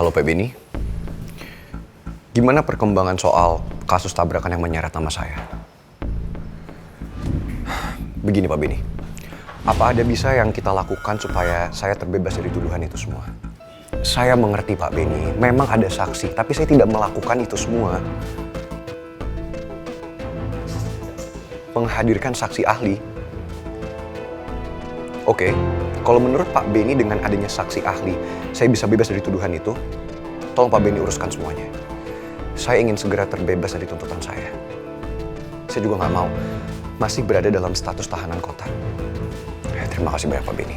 Halo Pak Beni. Gimana perkembangan soal kasus tabrakan yang menyeret nama saya? Begini Pak Beni, apa ada bisa yang kita lakukan supaya saya terbebas dari tuduhan itu semua? Saya mengerti Pak Beni, memang ada saksi, tapi saya tidak melakukan itu semua. Menghadirkan saksi ahli. Oke, kalau menurut Pak Beni dengan adanya saksi ahli, saya bisa bebas dari tuduhan itu, tolong Pak Beni uruskan semuanya. Saya ingin segera terbebas dari tuntutan saya. Saya juga nggak mau masih berada dalam status tahanan kota. Terima kasih banyak Pak Beni.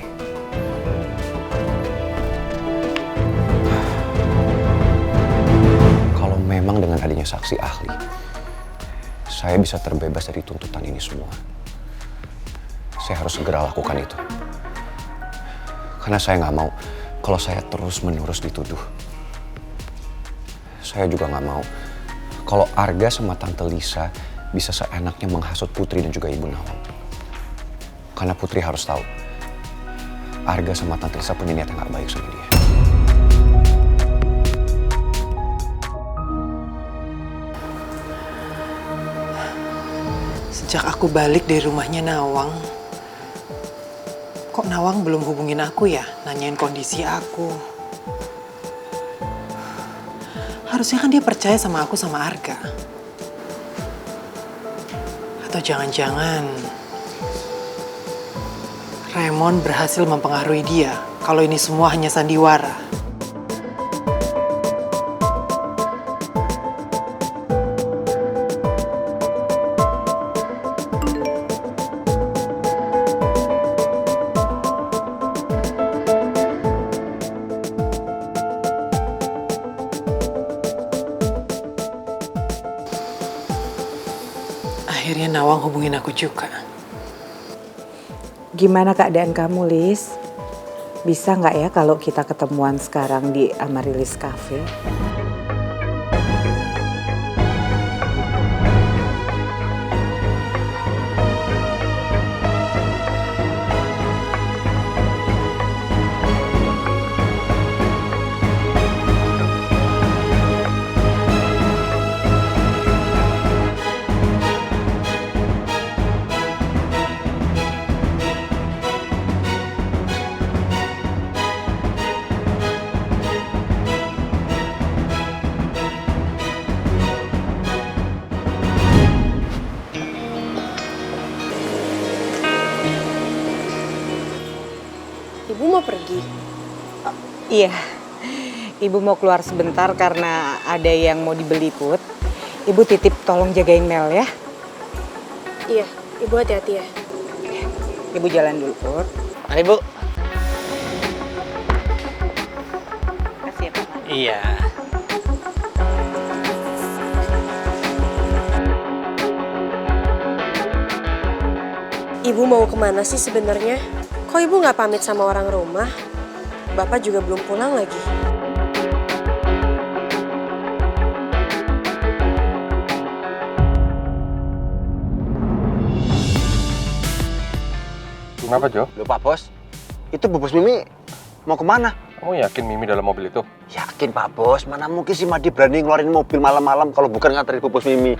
Kalau memang dengan adanya saksi ahli, saya bisa terbebas dari tuntutan ini semua. Saya harus segera lakukan itu. Karena saya nggak mau kalau saya terus-menerus dituduh. Saya juga nggak mau kalau Arga sama Tante Lisa bisa seenaknya menghasut Putri dan juga Ibu Nawang. Karena Putri harus tahu, Arga sama Tante Lisa punya niat yang nggak baik sama dia. Sejak aku balik dari rumahnya Nawang, kok Nawang belum hubungin aku ya, nanyain kondisi aku. Harusnya kan dia percaya sama aku sama Arga. Atau jangan-jangan Raymond berhasil mempengaruhi dia kalau ini semua hanya sandiwara. Akhirnya Nawang hubungin aku juga. Gimana keadaan kamu, Lis? Bisa nggak ya kalau kita ketemuan sekarang di Amaryllis Cafe? Ibu mau pergi? Iya, Ibu mau keluar sebentar karena ada yang mau dibeli, Put. Ibu titip tolong jagain Mel ya. Iya, Ibu hati-hati ya. Ibu jalan dulu, Put. Mari Bu. Kasih ya, Pak. Iya. Ibu mau kemana sih sebenarnya? Kok Ibu nggak pamit sama orang rumah? Bapak juga belum pulang lagi. Kenapa, Jo? Loh Pak Bos, itu Bu Bos Mimi mau kemana? Kamu yakin Mimi dalam mobil itu? Yakin Pak Bos, mana mungkin si Madi berani ngeluarin mobil malam-malam kalau bukan nganterin Bu Bos Mimi.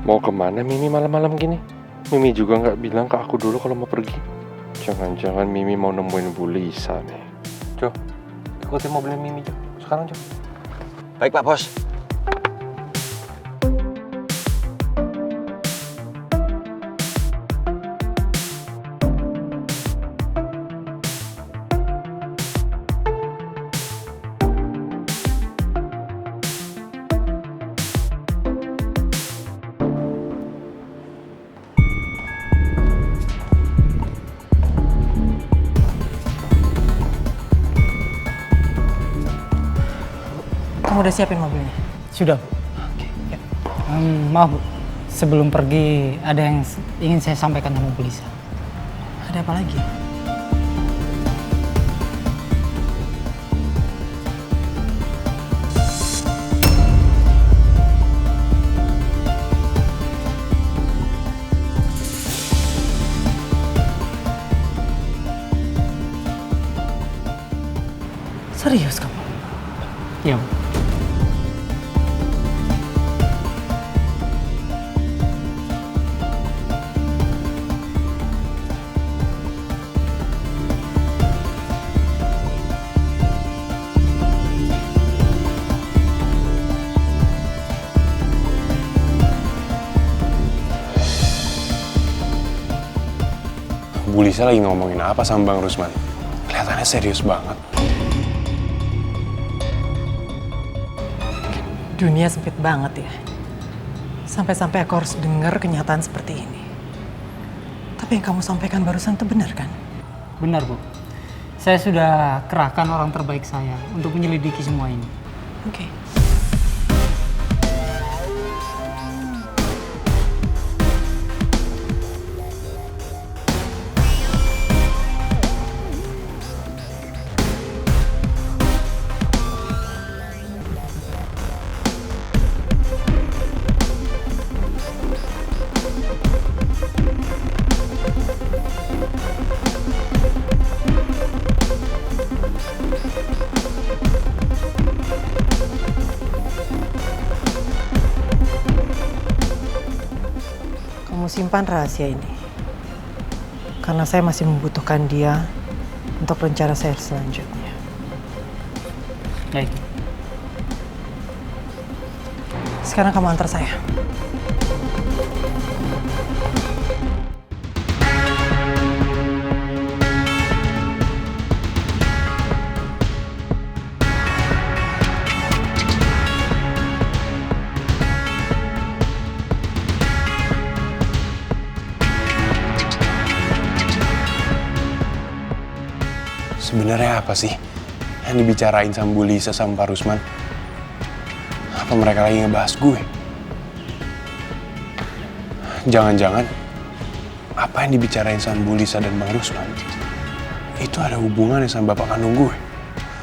Mau kemana Mimi malam-malam gini? Mimi juga nggak bilang ke aku dulu kalau mau pergi. Jangan-jangan Mimi mau nemuin Bu Lisa nih. Jo, ikutin mobilnya Mimi, Jo. Sekarang, Jo. Baik Pak Bos. Kamu udah siapin mobilnya? Sudah, Bu. Maaf, Bu. Sebelum pergi, ada yang ingin saya sampaikan sama Bu Lisa. Ada apa lagi? Serius kamu? Iya, Bu. Bu Lisa lagi ngomongin apa sama Bang Rusman? Kelihatannya serius banget. Dunia sempit banget ya. Sampai-sampai aku harus dengar kenyataan seperti ini. Tapi yang kamu sampaikan barusan itu benar kan? Benar, Bu. Saya sudah kerahkan orang terbaik saya untuk menyelidiki semua ini. Oke. Kamu simpan rahasia ini. Karena saya masih membutuhkan dia untuk rencana saya selanjutnya. Baik. Sekarang kamu antar saya. Sebenarnya apa sih yang dibicarain sama Bu Lisa sama Pak Rusman? Apa mereka lagi ngebahas gue? Jangan-jangan apa yang dibicarain sama Bu Lisa dan Bang Rusman itu ada hubungannya sama bapak kandung gue.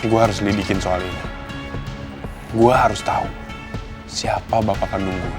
Gue harus lidikin soal ini. Gue harus tahu siapa bapak kandung gue.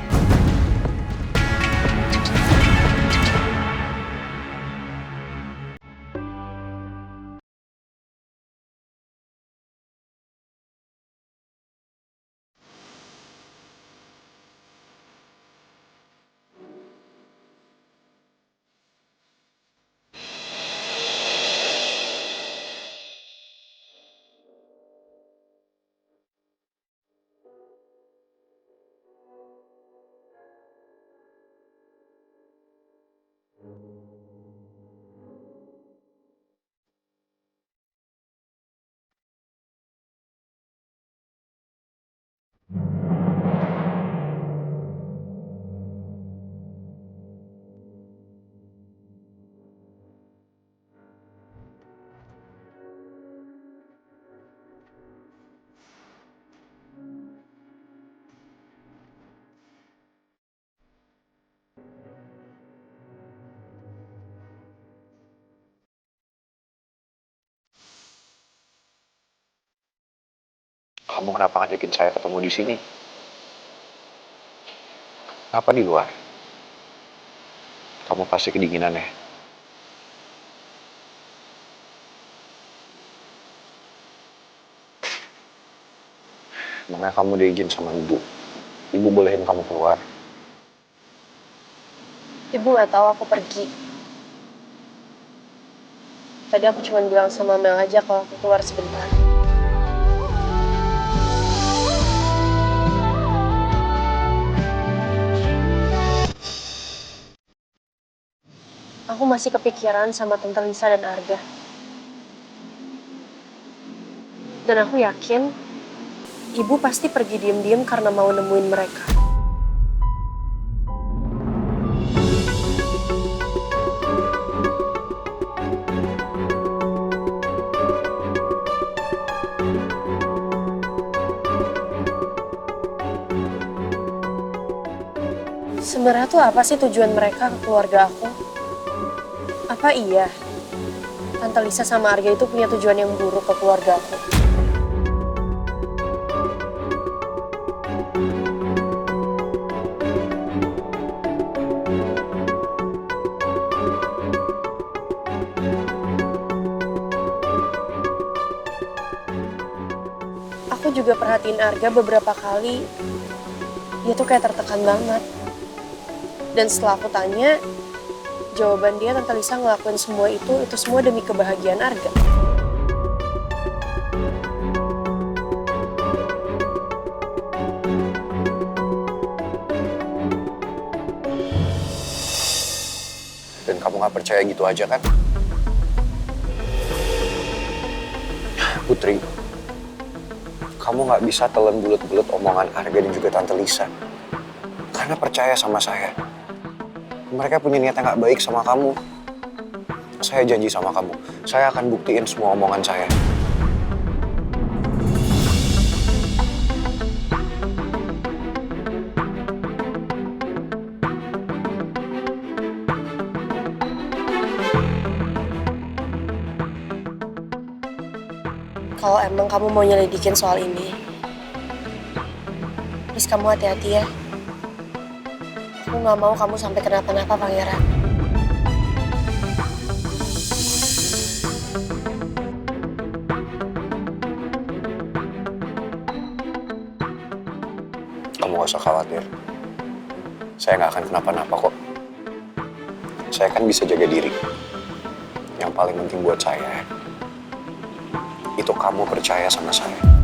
Kamu kenapa ngajakin saya ketemu di sini? Apa di luar? Kamu pasti kedinginan ya? Makanya kamu diizin sama ibu. Ibu bolehin kamu keluar. Ibu nggak tahu aku pergi. Tadi aku cuma bilang sama Mel aja kalau aku keluar sebentar. Aku masih kepikiran sama Tante Lisa dan Arga. Dan aku yakin ibu pasti pergi diem-diem karena mau nemuin mereka. Sebenarnya tuh apa sih tujuan mereka ke keluarga aku? Apa iya Tante Lisa sama Arga itu punya tujuan yang buruk ke keluarga aku? juga perhatiin Arga beberapa kali, dia tuh kayak tertekan banget. Dan setelah aku tanya, jawaban dia Tante Lisa ngelakuin semua itu semua demi kebahagiaan Arga. Dan kamu gak percaya gitu aja kan? Putri, kamu gak bisa telan bulat-bulat omongan Arga dan juga Tante Lisa. Karena percaya sama saya. Mereka punya niat yang gak baik sama kamu. Saya janji sama kamu, saya akan buktiin semua omongan saya. Kalau emang kamu mau nyelidikin soal ini, please kamu hati-hati ya. Aku gak mau kamu sampai kenapa-napa, Pangeran. Kamu gak usah khawatir. Saya gak akan kenapa-napa kok. Saya kan bisa jaga diri. Yang paling penting buat saya, itu kamu percaya sama saya.